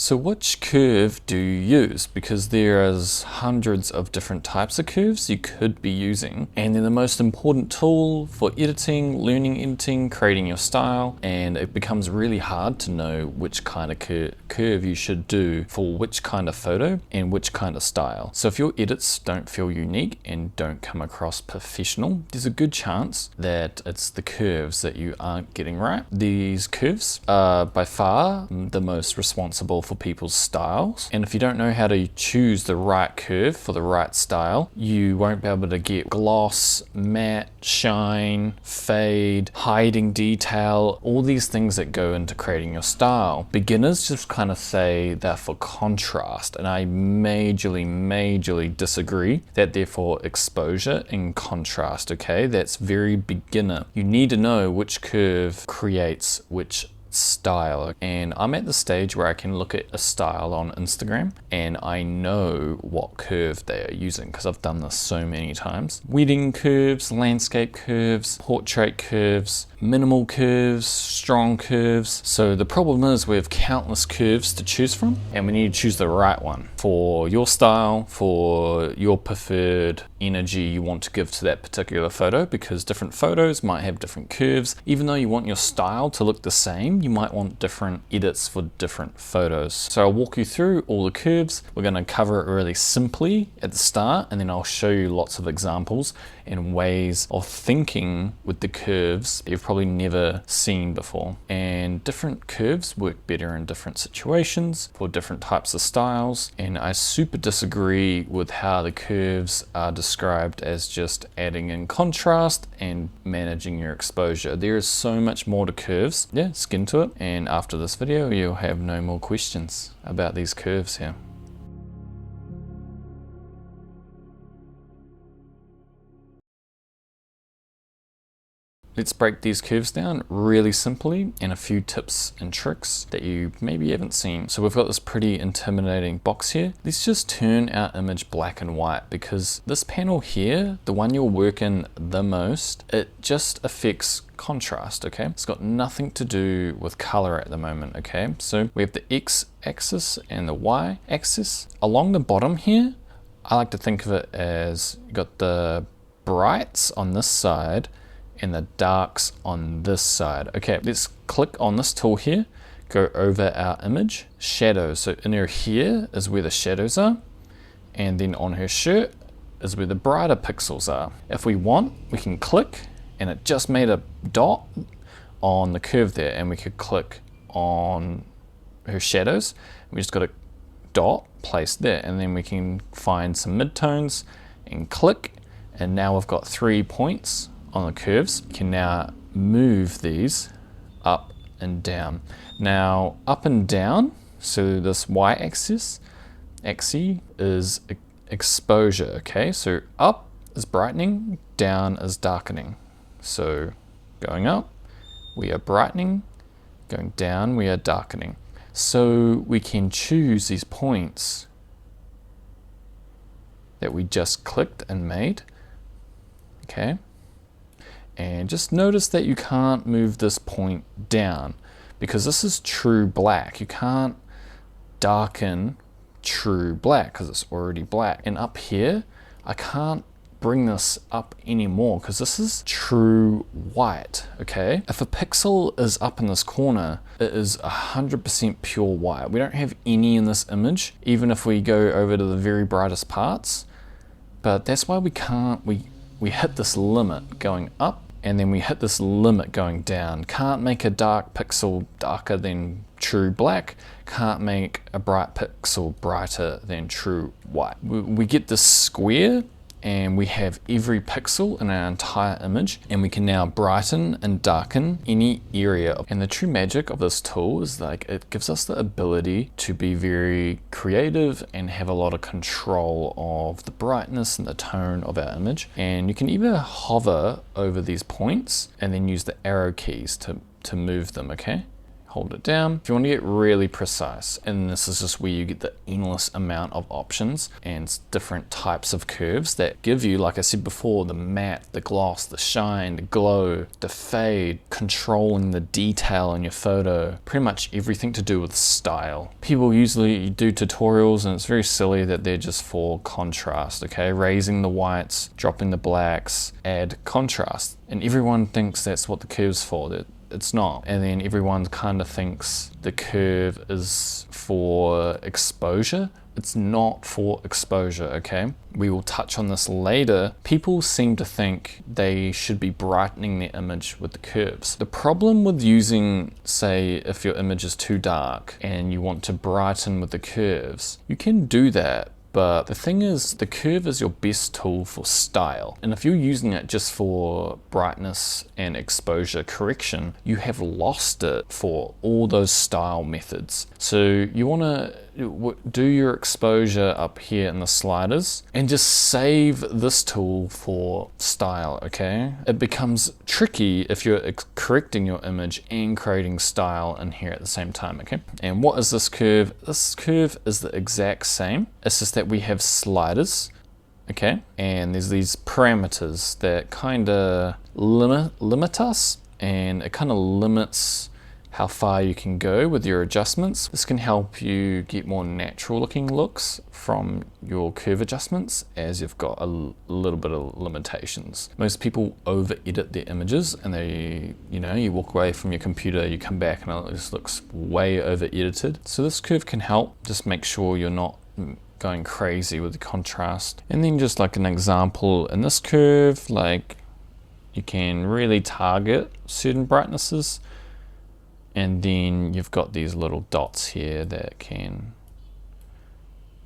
So which curve do you use? Because there's hundreds of different types of curves you could be using, and they're the most important tool for editing, learning editing, creating your style, and it becomes really hard to know which kind of curve you should do for which kind of photo and which kind of style. So if your edits don't feel unique and don't come across professional, there's a good chance that it's the curves that you aren't getting right. These curves are by far the most responsible for people's styles, and if you don't know how to choose the right curve for the right style, you won't be able to get gloss, matte, shine, fade, hiding detail, all these things that go into creating your style. Beginners just kind of say they're for contrast, and I majorly disagree that they're for exposure and contrast. Okay, that's very beginner. You need to know which curve creates which style, and I'm at the stage where I can look at a style on Instagram and I know what curve they are using because I've done this so many times. Wedding curves, landscape curves, portrait curves, minimal curves, strong curves. So the problem is we have countless curves to choose from, and we need to choose the right one for your style, for your preferred energy you want to give to that particular photo, because different photos might have different curves. Even though you want your style to look the same, you might want different edits for different photos. So I'll walk you through all the curves. We're going to cover it really simply at the start, and then I'll show you lots of examples and ways of thinking with the curves that you've probably never seen before. And different curves work better in different situations for different types of styles, and I super disagree with how the curves are described as just adding in contrast and managing your exposure. There is so much more to curves. Yeah, skin to it, and after this video you'll have no more questions about these curves here. Let's break these curves down really simply, and a few tips and tricks that you maybe haven't seen. So we've got this pretty intimidating box here. Let's just turn our image black and white, because this panel here, the one you'll work in the most, it just affects contrast. Okay, it's got nothing to do with color at the moment. Okay, so we have the x-axis and the y-axis. Along the bottom here, I like to think of it as you got the brights on this side and the darks on this side. Okay, let's click on this tool here, go over our image, shadows. So in her here is where the shadows are, and then on her shirt is where the brighter pixels are. If we want, we can click, and it just made a dot on the curve there, and we could click on her shadows. We just got a dot placed there, and then we can find some midtones and click, and now we've got 3 points on the curves. You can now move these up and down. Now up and down, so this y-axis is exposure. Okay, so up is brightening, down is darkening. So going up we are brightening, going down we are darkening. So we can choose these points that we just clicked and made. Okay, and just notice that you can't move this point down, because this is true black. You can't darken true black because it's already black. And up here, I can't bring this up anymore because this is true white. Okay, if a pixel is up in this corner, it is 100% pure white. We don't have any in this image, even if we go over to the very brightest parts. But that's why we can't, we hit this limit going up, and then we hit this limit going down. Can't make a dark pixel darker than true black. Can't make a bright pixel brighter than true white. We get this square, and we have every pixel in our entire image, and we can now brighten and darken any area. And the true magic of this tool is like it gives us the ability to be very creative and have a lot of control of the brightness and the tone of our image. And you can either hover over these points and then use the arrow keys to move them. Okay, hold it down. If you want to get really precise, and this is just where you get the endless amount of options and different types of curves that give you, like I said before, the matte, the gloss, the shine, the glow, the fade, controlling the detail in your photo, pretty much everything to do with style. People usually do tutorials and it's very silly that they're just for contrast, okay? Raising the whites, dropping the blacks, add contrast. And everyone thinks that's what the curve's for. That it's not. And then everyone kind of thinks the curve is for exposure. It's not for exposure, okay? We will touch on this later. People seem to think they should be brightening their image with the curves. The problem with using, say, if your image is too dark and you want to brighten with the curves, you can do that. But the thing is, the curve is your best tool for style. And if you're using it just for brightness and exposure correction, you have lost it for all those style methods. So you want to do your exposure up here in the sliders and just save this tool for style, okay? It becomes tricky if you're correcting your image and creating style in here at the same time, okay? And what is this curve? This curve is the exact same. It's just that we have sliders, okay? And there's these parameters that kind of limit us, and it kind of limits how far you can go with your adjustments. This can help you get more natural looking looks from your curve adjustments as you've got a little bit of limitations. Most people over edit their images and they, you walk away from your computer, you come back and it just looks way over edited. So this curve can help. Just make sure you're not going crazy with the contrast. And then just like an example in this curve, like you can really target certain brightnesses. And then you've got these little dots here that can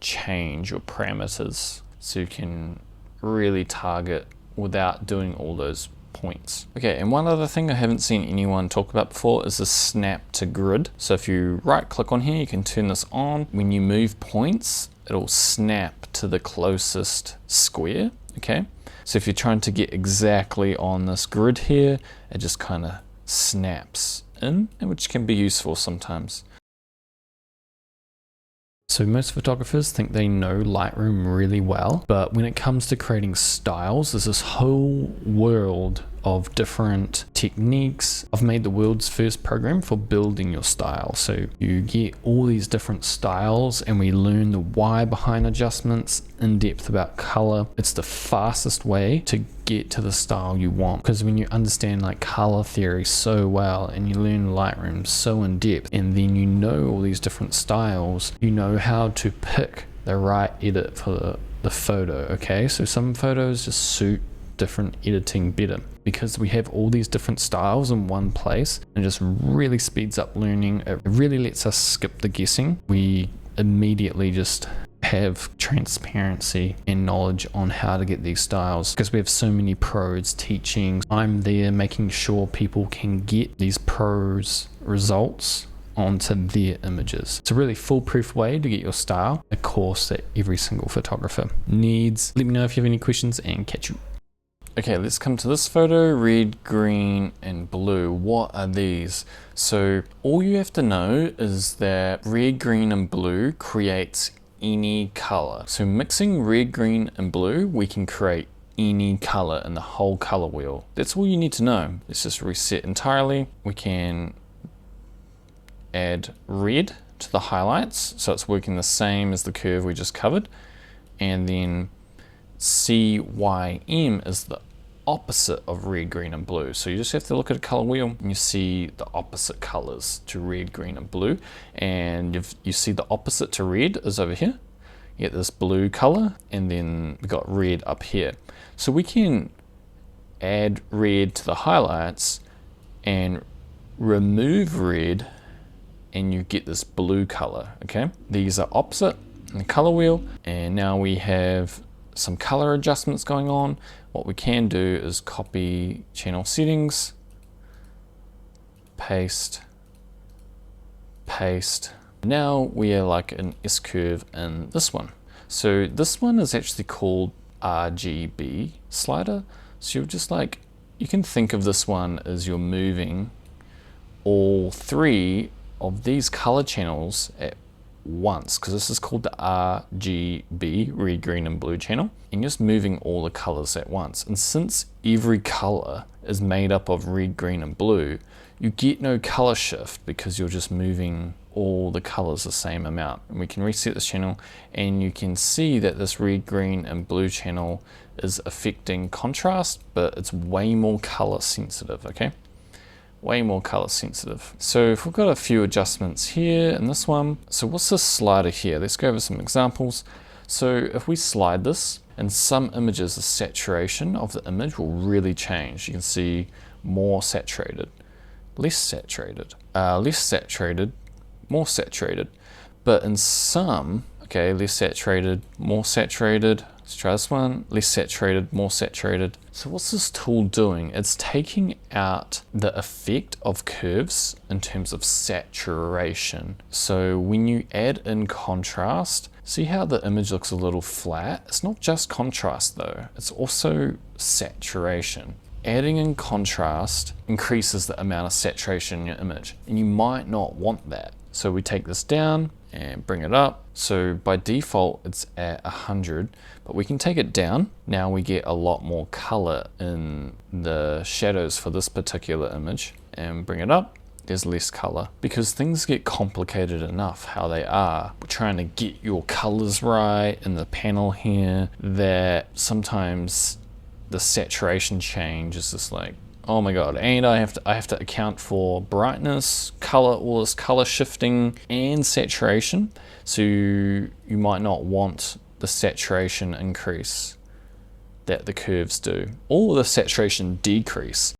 change your parameters. So you can really target without doing all those points. Okay, and one other thing I haven't seen anyone talk about before is the snap to grid. So if you right click on here, you can turn this on. When you move points, it'll snap to the closest square, okay? So if you're trying to get exactly on this grid here, it just kind of snaps in, which can be useful sometimes. So most photographers think they know Lightroom really well, but when it comes to creating styles, there's this whole world of different techniques. I've made the world's first program for building your style. So you get all these different styles and we learn the why behind adjustments, in depth about color. It's the fastest way to get to the style you want, because when you understand like color theory so well and you learn Lightroom so in depth, and then you know all these different styles, you know how to pick the right edit for the photo, okay? So some photos just suit different editing better because we have all these different styles in one place, and just really speeds up learning. It really lets us skip the guessing. We immediately just have transparency and knowledge on how to get these styles because we have so many pros teaching. I'm there making sure people can get these pros results onto their images. It's a really foolproof way to get your style, a course that every single photographer needs. Let me know if you have any questions and catch you. Okay, let's come to this photo, red, green, and blue. What are these? So all you have to know is that red, green, and blue creates any color. So mixing red, green, and blue, we can create any color in the whole color wheel. That's all you need to know. Let's just reset entirely. We can add red to the highlights, so it's working the same as the curve we just covered. And then CYM is the opposite of red, green, and blue. So you just have to look at a color wheel and you see the opposite colors to red, green, and blue. And you see the opposite to red is over here. You get this blue color, and then we got red up here. So we can add red to the highlights and remove red, and you get this blue color, okay? These are opposite in the color wheel, and now we have some color adjustments going on. What we can do is copy channel settings, paste. Now we are like an S curve in this one. So this one is actually called RGB slider. So you're just like, you can think of this one as you're moving all three of these color channels at once, because this is called the RGB, red, green and blue channel, and you're just moving all the colors at once. And since every color is made up of red, green and blue, you get no color shift because you're just moving all the colors the same amount. And we can reset this channel and you can see that this red, green and blue channel is affecting contrast, but it's way more color sensitive, okay? Way more color sensitive. So if we've got a few adjustments here in this one, so what's this slider here? Let's go over some examples. So if we slide this, in some images the saturation of the image will really change. You can see more saturated, less saturated, less saturated, more saturated. But in some, okay, less saturated, more saturated. Let's try this one, less saturated, more saturated. So what's this tool doing? It's taking out the effect of curves in terms of saturation. So when you add in contrast, see how the image looks a little flat? It's not just contrast though, it's also saturation. Adding in contrast increases the amount of saturation in your image, and you might not want that. So we take this down and bring it up. So by default, it's at 100, but we can take it down. Now we get a lot more color in the shadows for this particular image, and bring it up. There's less color because things get complicated enough how they are. We're trying to get your colors right in the panel here that sometimes the saturation change is just like, oh my god, and I have to account for brightness, color, all this color shifting and saturation. So you might not want the saturation increase that the curves do, or the saturation decrease.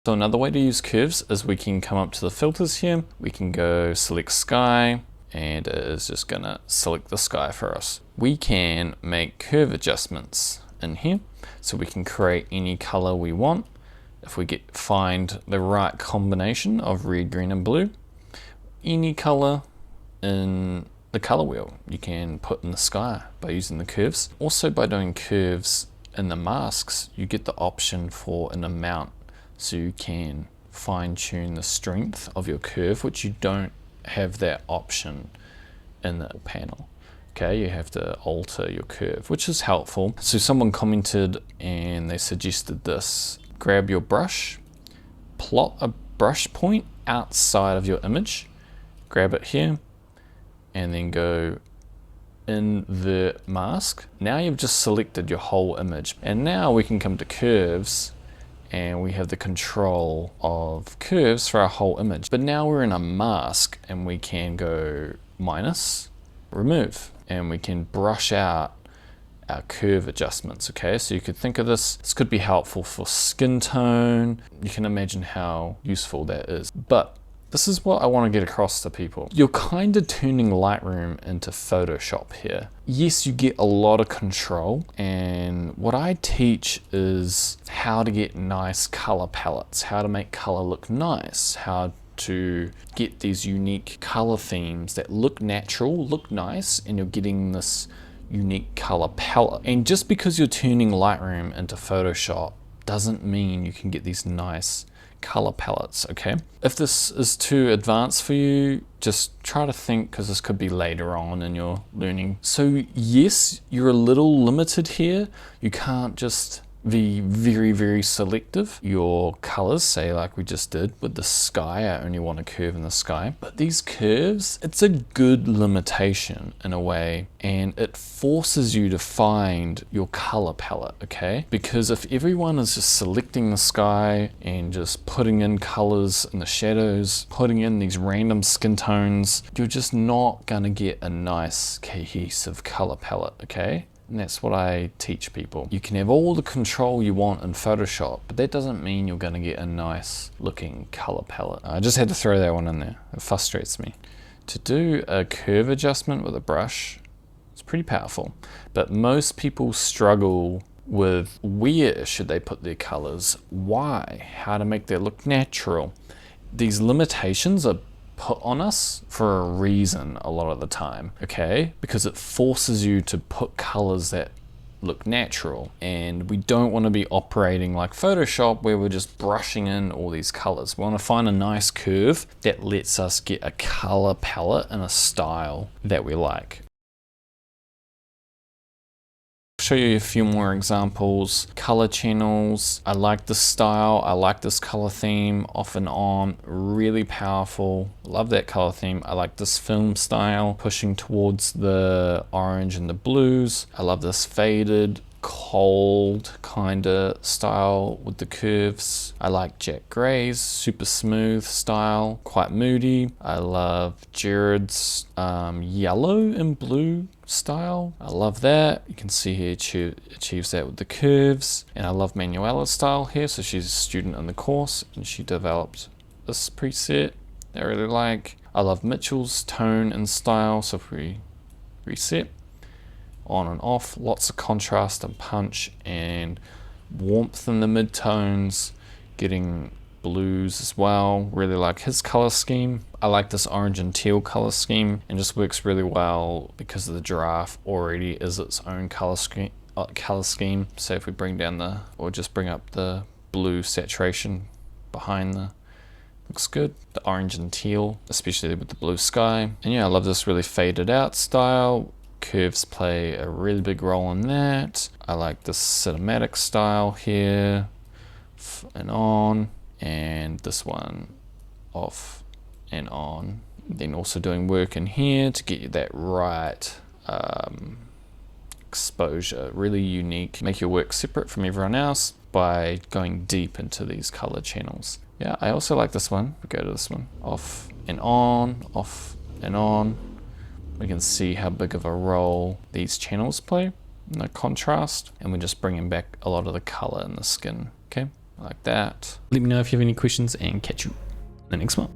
So another way to use curves is we can come up to the filters here, we can go select sky, and it is just gonna select the sky for us. We can make curve adjustments in here, so we can create any color we want. If we find the right combination of red, green and blue, any color in the color wheel you can put in the sky by using the curves. Also by doing curves in the masks, you get the option for an amount, so you can fine tune the strength of your curve, which you don't have that option in the panel. Okay, you have to alter your curve, which is helpful. So someone commented and they suggested this. Grab your brush, plot a brush point outside of your image, grab it here, and then go invert mask. Now you've just selected your whole image. And now we can come to curves, and we have the control of curves for our whole image. But now we're in a mask and we can go minus, remove, and we can brush out our curve adjustments, okay? So you could think of this could be helpful for skin tone. You can imagine how useful that is. But this is what I want to get across to people. You're kind of turning Lightroom into Photoshop here. Yes, you get a lot of control, and what I teach is how to get nice color palettes, how to make color look nice, how to get these unique color themes that look natural, look nice, and you're getting this unique color palette. And just because you're turning Lightroom into Photoshop doesn't mean you can get these nice color palettes, okay? If this is too advanced for you, just try to think, because this could be later on in your learning. So yes, you're a little limited here. You can't just be very, very selective. Your colors, say like we just did with the sky, I only want a curve in the sky. But these curves, it's a good limitation in a way, and it forces you to find your color palette, okay? Because if everyone is just selecting the sky and just putting in colors in the shadows, putting in these random skin tones, you're just not gonna get a nice cohesive color palette, okay? And that's what I teach people. You can have all the control you want in Photoshop, but that doesn't mean you're gonna get a nice looking color palette. I just had to throw that one in there. It frustrates me. To do a curve adjustment with a brush, it's pretty powerful, but most people struggle with where should they put their colors, why, how to make that look natural. These limitations are put on us for a reason a lot of the time, okay? Because it forces you to put colors that look natural, and we don't want to be operating like Photoshop where we're just brushing in all these colors. We want to find a nice curve that lets us get a color palette and a style that we like. Show you a few more examples. Color channels. I like this style. I like this color theme. Off and on, really powerful. Love that color theme. I like this film style, pushing towards the orange and the blues. I love this faded, cold kind of style with the curves. I like Jack Gray's super smooth style, quite moody. I love Jared's yellow and blue style. I love that. You can see he achieves that with the curves. And I love Manuela's style here. So she's a student in the course and she developed this preset that I really like. I love Mitchell's tone and style. So if we reset, on and off, lots of contrast and punch and warmth in the mid-tones, getting blues as well. Really like his color scheme. I like this orange and teal color scheme, and just works really well because the giraffe already is its own color scheme. So if we bring down or just bring up the blue saturation behind looks good. The orange and teal, especially with the blue sky. And yeah, I love this really faded out style. Curves play a really big role in that. I like this cinematic style here, and on, and this one off and on. Then also doing work in here to get you that right exposure, really unique. Make your work separate from everyone else by going deep into these color channels. Yeah, I also like this one. We go to this one, off and on, off and on. We can see how big of a role these channels play in the contrast, and we're just bringing back a lot of the color in the skin. Okay, like that. Let me know if you have any questions, and catch you in the next one.